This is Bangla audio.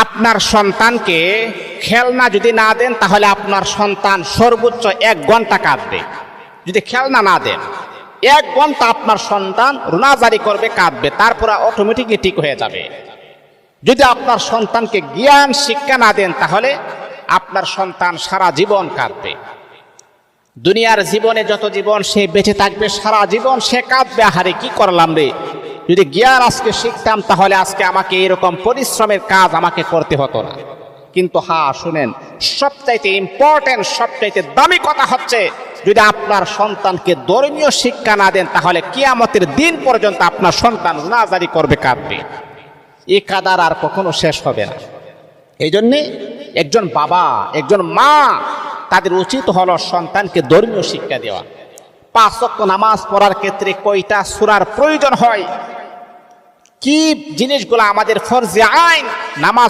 আপনার সন্তানকে খেলনা যদি না দেন তাহলে আপনার সন্তান সর্বোচ্চ 1 ঘন্টা কাঁদবে। যদি খেলনা না দেন 1 ঘন্টা আপনার সন্তান রোনাজারি করবে, কাঁদবে, তারপর অটোমেটিকলি ঠিক হয়ে যাবে। যদি আপনার সন্তানকে জ্ঞান শিক্ষা না দেন তাহলে আপনার সন্তান সারা জীবন কাঁদবে। দুনিয়ার জীবনে যত জীবন সে বেঁচে থাকবে সারা জীবন সে কাঁদবে, আহারে কি করলাম রে, যদি জ্ঞান আজকে শিখতাম তাহলে আজকে আমাকে এরকম পরিশ্রমের কাজ আমাকে করতে হতো না। কিন্তু হ্যাঁ শুনেন, সবচাইতে ইম্পর্টেন্ট সবচাইতে দামি কথা হচ্ছে, যদি আপনার সন্তানকে ধর্মীয় শিক্ষা না দেন তাহলে কিয়ামতের দিন পর্যন্ত আপনার সন্তান রোনাজারি করবে, কাঁদবে। এই কাদার আর কখনো শেষ হবে না। এই জন্যে একজন বাবা একজন মা তাদের উচিত হলো সন্তানকে ধর্মীয় শিক্ষা দেওয়া। 5 ওয়াক্ত নামাজ পড়ার ক্ষেত্রে কয়টা সূরার প্রয়োজন হয়, কি জিনিসগুলো আমাদের ফরজে আইন, নামাজ